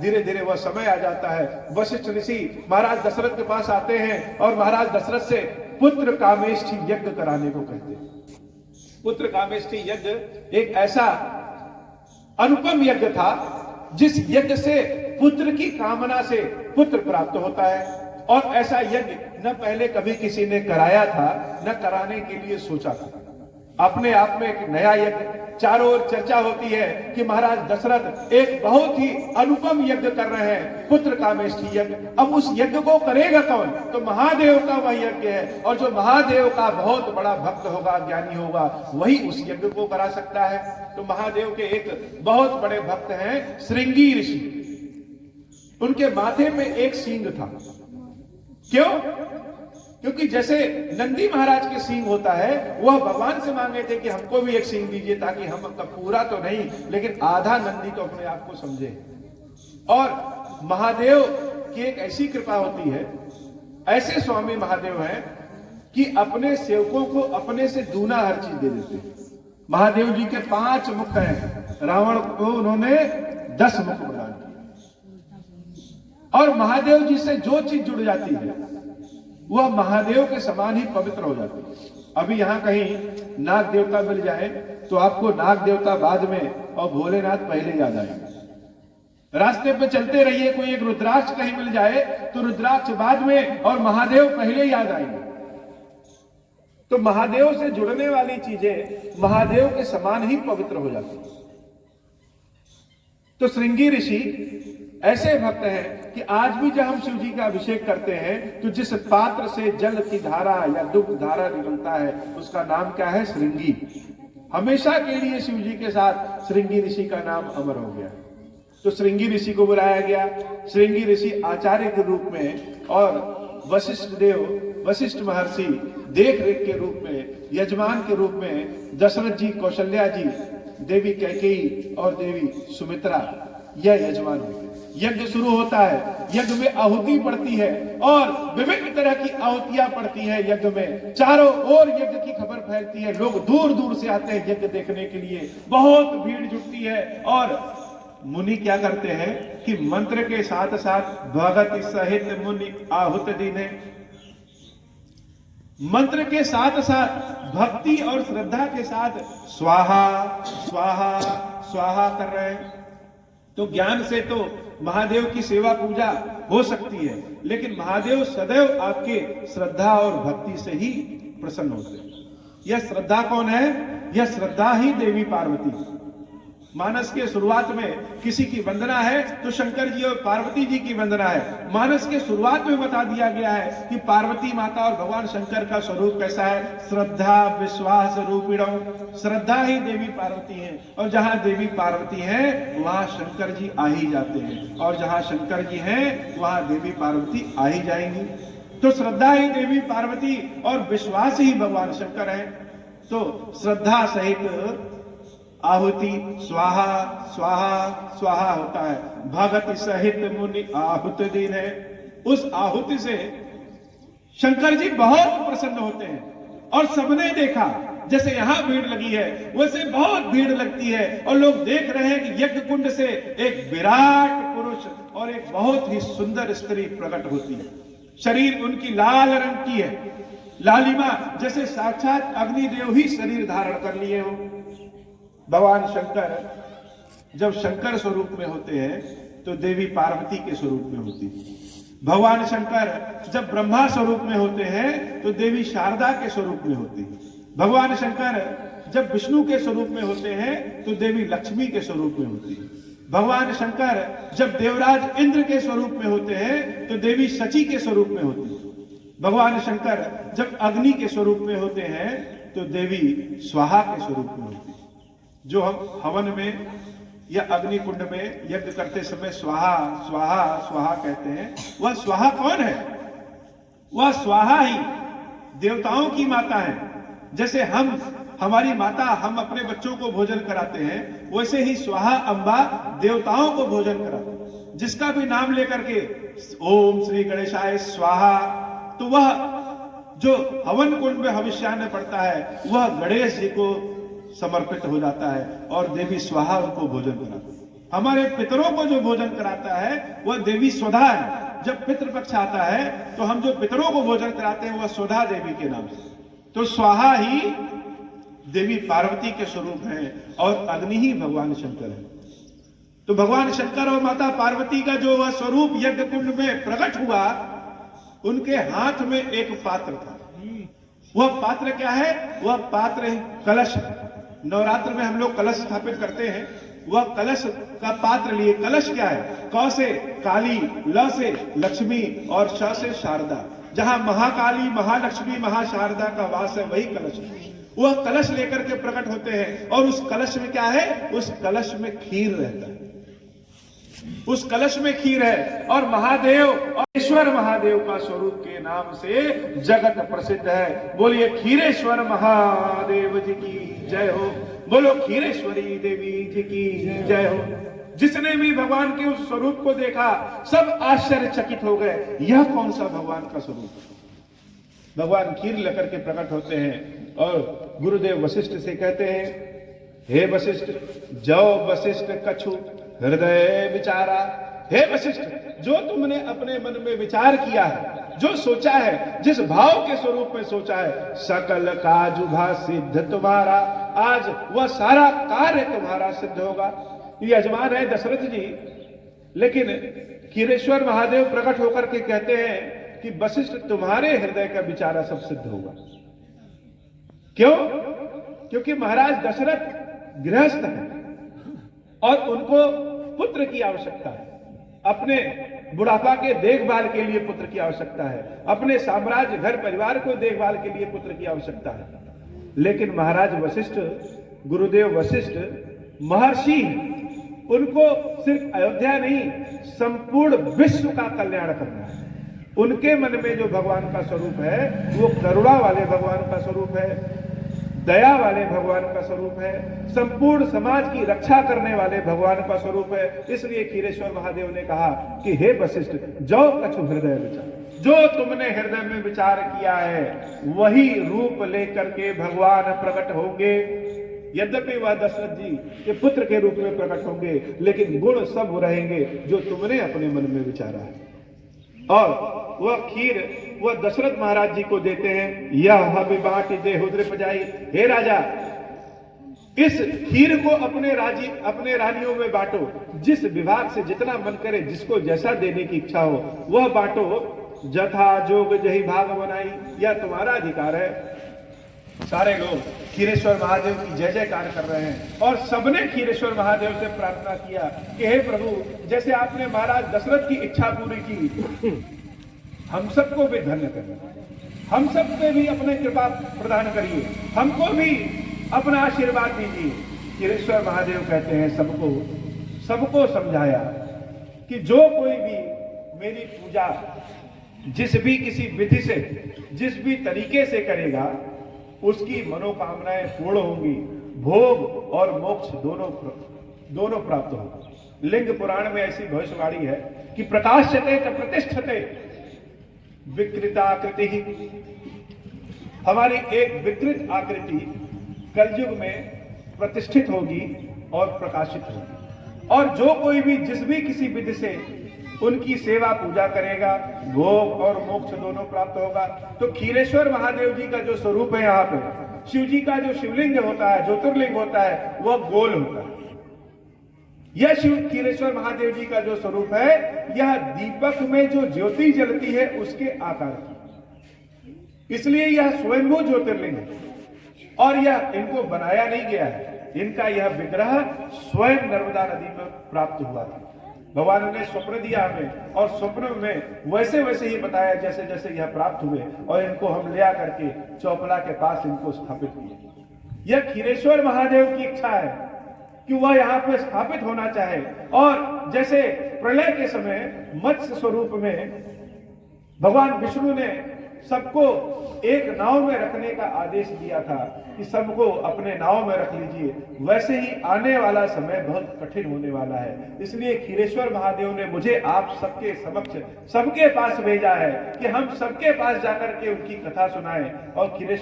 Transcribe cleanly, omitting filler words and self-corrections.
धीरे धीरे वह समय आ जाता है। वशिष्ठ ऋषि महाराज दशरथ के पास आते हैं और महाराज दशरथ से पुत्र कामेष्ठी यज्ञ कराने को कहते हैं। पुत्र कामेष्ठी यज्ञ एक ऐसा अनुपम यज्ञ था जिस यज्ञ से पुत्र की कामना से पुत्र प्राप्त होता है, और ऐसा यज्ञ न पहले कभी किसी ने कराया था, न कराने के लिए सोचा था। अपने आप में एक नया यज्ञ, चारों ओर चर्चा होती है कि महाराज दशरथ एक बहुत ही अनुपम यज्ञ कर रहे हैं, पुत्र कामेष्ठी यज्ञ। अब उस यज्ञ को करेगा कौन? तो महादेव का वह यज्ञ है, और जो महादेव का बहुत बड़ा भक्त होगा, ज्ञानी होगा, वही उस यज्ञ को करा सकता है। तो महादेव के एक बहुत बड़े भक्त हैं श्रृंगी ऋषि। उनके माथे पे एक सींग था। क्यों? क्योंकि जैसे नंदी महाराज के सींग होता है, वह भगवान से मांगे थे कि हमको भी एक सींग दीजिए, ताकि हम पूरा तो नहीं लेकिन आधा नंदी तो अपने आप को समझे। और महादेव की एक ऐसी कृपा होती है, ऐसे स्वामी महादेव हैं कि अपने सेवकों को अपने से दूना हर चीज दे देते हैं। महादेव जी के 5 मुख हैं, रावण को उन्होंने 10 मुख प्रदान किए। और महादेव जी से जो चीज जुड़ जाती है वह महादेव के समान ही पवित्र हो जाती है। अभी यहां कहीं नाग देवता मिल जाए तो आपको नाग देवता बाद में और भोलेनाथ पहले याद आएंगे। रास्ते पे चलते रहिए, कोई एक रुद्राक्ष कहीं मिल जाए तो रुद्राक्ष बाद में और महादेव पहले याद आएंगे। तो महादेव से जुड़ने वाली चीजें महादेव के समान ही पवित्र हो जाती है। तो श्रृंगी ऋषि ऐसे भक्त हैं कि आज भी जब हम शिव जी का अभिषेक करते हैं तो जिस पात्र से जल की धारा या दुग्ध धारा निकलता है उसका नाम क्या है? श्रृंगी। हमेशा के लिए शिव जी के साथ श्रृंगी ऋषि का नाम अमर हो गया। तो श्रृंगी ऋषि को बुलाया गया। श्रृंगी ऋषि आचार्य के रूप में और वशिष्ठ महर्षि देख रेख के रूप में, यजमान के रूप में दशरथ जी, कौशल्या जी, देवी कैकेयी और देवी सुमित्रा यह यजमान होते। यज्ञ शुरू होता है, यज्ञ में आहुति पड़ती है और विभिन्न तरह की आहुतियां पड़ती है। यज्ञ में चारों ओर यज्ञ की खबर फैलती है, लोग दूर दूर से आते हैं यज्ञ देखने के लिए, बहुत भीड़ जुटती है। और मुनि क्या करते हैं कि मंत्र के साथ साथ भगत सहित मुनि आहुत दीने, मंत्र के साथ साथ भक्ति और श्रद्धा के साथ स्वाहा स्वाहा स्वाहा कर रहे हैं। तो ज्ञान से तो महादेव की सेवा पूजा हो सकती है, लेकिन महादेव सदैव आपके श्रद्धा और भक्ति से ही प्रसन्न होते हैं। यह श्रद्धा कौन है? यह श्रद्धा ही देवी पार्वती। मानस के शुरुआत में किसी की वंदना है तो शंकर जी और पार्वती जी की वंदना है। मानस के शुरुआत में बता दिया गया है कि पार्वती माता और भगवान शंकर का स्वरूप कैसा है? श्रद्धा विश्वास रूपिणो। श्रद्धा ही देवी पार्वती है, और जहां देवी पार्वती है वहां शंकर जी आ ही जाते हैं, और जहां शंकर जी हैं वहां देवी पार्वती आ ही जाएंगी। तो श्रद्धा ही देवी पार्वती और विश्वास ही भगवान शंकर है। तो श्रद्धा सहित आहुति स्वाहा स्वाहा स्वाहा होता है। भगत सहित मुनि आहुति दीन है। उस आहुति से शंकर जी बहुत प्रसन्न होते हैं। और सबने देखा, जैसे यहां भीड़ लगी है वैसे बहुत भीड़ लगती है, और लोग देख रहे हैं कि यज्ञ कुंड से एक विराट पुरुष और एक बहुत ही सुंदर स्त्री प्रकट होती है। शरीर उनकी लाल रंग की है, लालिमा, जैसे साक्षात अग्निदेव ही शरीर धारण कर लिए हो। भगवान शंकर जब शंकर स्वरूप में होते हैं तो देवी पार्वती के स्वरूप में होती है। भगवान शंकर जब ब्रह्मा स्वरूप में होते हैं तो देवी शारदा के स्वरूप में होती है। भगवान शंकर जब विष्णु के स्वरूप में होते हैं तो देवी लक्ष्मी के स्वरूप में होती है। भगवान शंकर जब देवराज इंद्र के स्वरूप में होते हैं तो देवी शची के स्वरूप में होती है। भगवान शंकर जब अग्नि के स्वरूप में होते हैं तो देवी स्वाहा के स्वरूप में होती है। जो हम हवन में या अग्नि कुंड में यज्ञ करते समय स्वाहा स्वाहा स्वाहा कहते हैं, वह स्वाहा कौन है? वह स्वाहा ही देवताओं की माता है। जैसे हमारी माता हम अपने बच्चों को भोजन कराते हैं, वैसे ही स्वाहा अम्बा देवताओं को भोजन कराते हैं। जिसका भी नाम लेकर के ओम श्री गणेशाय स्वाहा, तो वह जो हवन कुंड में हविष्यान्न पड़ता है वह गणेश जी को समर्पित हो जाता है और देवी स्वाहा उनको भोजन कराती है। हमारे पितरों को जो भोजन कराता है वह देवी स्वधा है। जब पितृपक्ष आता है तो हम जो पितरों को भोजन कराते हैं वह स्वधा देवी के नाम से। तो स्वाहा ही देवी पार्वती के स्वरूप हैं और अग्नि ही भगवान शंकर है। तो भगवान शंकर और माता पार्वती का जो वह स्वरूप यज्ञ कुंड में प्रकट हुआ, उनके हाथ में एक पात्र था। वह पात्र क्या है? वह पात्र है कलश। नवरात्र में हम लोग कलश स्थापित करते हैं। वह कलश का पात्र लिए। कलश क्या है? क से काली, ल से लक्ष्मी और श से शारदा। जहां महाकाली, महालक्ष्मी, महाशारदा का वास है, वही कलश है। वह कलश लेकर के प्रकट होते हैं और उस कलश में क्या है? उस कलश में खीर रहता है। उस कलश में खीर है और महादेव और ईश्वर महादेव का स्वरूप के नाम से जगत प्रसिद्ध है। बोलिए खीरेश्वर महादेव जी की जय हो। बोलो खीरेश्वरी देवी जी की जय हो। जिसने भी भगवान के उस स्वरूप को देखा सब आश्चर्यचकित हो गए, यह कौन सा भगवान का स्वरूप है। भगवान खीर लेकर के प्रकट होते हैं और गुरुदेव वशिष्ठ से कहते हैं, हे वशिष्ठ, जो वशिष्ठ कछु हृदय विचारा। हे वशिष्ठ, जो तुमने अपने मन में विचार किया है, जो सोचा है, जिस भाव के स्वरूप में सोचा है, सकल काजुभा सिद्ध तुम्हारा। आज वह सारा कार्य तुम्हारा सिद्ध होगा। ये यजमान है दशरथ जी, लेकिन खीरेश्वर महादेव प्रकट होकर के कहते हैं कि वशिष्ठ तुम्हारे हृदय का विचारा सब सिद्ध होगा। क्यों? क्योंकि महाराज दशरथ गृहस्थ है और उनको पुत्र की आवश्यकता है। अपने बुढ़ापा के देखभाल के लिए पुत्र की आवश्यकता है। अपने साम्राज्य, घर परिवार को देखभाल के लिए पुत्र की आवश्यकता है। लेकिन महाराज वशिष्ठ, गुरुदेव वशिष्ठ महर्षि, उनको सिर्फ अयोध्या नहीं, संपूर्ण विश्व का कल्याण करना है। उनके मन में जो भगवान का स्वरूप है वो करुणा वाले भगवान का स्वरूप है, दया वाले भगवान का स्वरूप है, संपूर्ण समाज की रक्षा करने वाले भगवान का स्वरूप है। इसलिए खीरेश्वर महादेव ने कहा कि हे वशिष्ठ, जो कछु हृदय विचार, जो तुमने हृदय में विचार किया है वही रूप लेकर के भगवान प्रकट होंगे। यद्यपि वह दशरथ जी के पुत्र के रूप में प्रकट होंगे, लेकिन गुण सब रहेंगे जो तुमने अपने मन में विचारा है। और वह खीर वह दशरथ महाराज जी को देते हैं। यह बाटी देहु द्रिप जाई। हे राजा, इस खीर को अपने रानियों में बांटो। जिस विभाग से जितना मन करे, जिसको जैसा देने की इच्छा हो वह बांटो। जथा जोग जही भाग बनाई, यह तुम्हारा अधिकार है। सारे लोग खीरेश्वर महादेव की जय जयकार कर रहे हैं और सबने खीरेश्वर महादेव से प्रार्थना किया कि हे प्रभु, जैसे आपने महाराज दशरथ की इच्छा पूरी की, हम सबको भी धन्य करिए, हम सब पे भी अपने कृपा प्रदान करिए, हमको भी अपना आशीर्वाद दीजिए। खीरेश्वर महादेव कहते हैं सबको समझाया कि जो कोई भी मेरी पूजा जिस भी किसी विधि से, जिस भी तरीके से करेगा, उसकी मनोकामनाएं पूर्ण होंगी, भोग और मोक्ष दोनों प्राप्त होगा। लिंग पुराण में ऐसी भविष्यवाणी है कि प्रकाश्यते च प्रतिष्ठते विकृताकृति ही। हमारी एक विकृत आकृति कलयुग में प्रतिष्ठित होगी और प्रकाशित होगी। और जो कोई भी जिस भी किसी विधि से उनकी सेवा पूजा करेगा, भोग और मोक्ष दोनों प्राप्त होगा। तो खीरेश्वर महादेव जी का जो स्वरूप है, यहाँ पे शिव जी का जो शिवलिंग होता है, ज्योतिर्लिंग होता है, वह गोल होता है। यह शिव खीरेश्वर महादेव जी का जो स्वरूप है, यह दीपक में जो ज्योति जलती है उसके आकार की। इसलिए यह स्वयंभू ज्योतिर्लिंग है और यह इनको बनाया नहीं गया है। इनका यह विग्रह स्वयं नर्मदा नदी में प्राप्त हुआ था। भगवान ने स्वप्न दिया हमें और स्वप्न में वैसे वैसे ही बताया जैसे जैसे यह प्राप्त हुए, और इनको हम ले आकर के चौपला के पास इनको स्थापित किए। यह खीरेश्वर महादेव की इच्छा है कि वह यहाँ पे स्थापित होना चाहे। और जैसे प्रलय के समय मत्स्य स्वरूप में भगवान विष्णु ने सबको एक नाव में रखने का आदेश दिया था कि सबको अपने नाव में रख लीजिए, वैसे ही आने वाला समय बहुत कठिन होने वाला है। इसलिए खीरेश्वर महादेव ने मुझे आप सबके समक्ष, सबके पास भेजा है कि हम सबके पास जाकर के उनकी कथा सुनाएं। और खीरेश्वर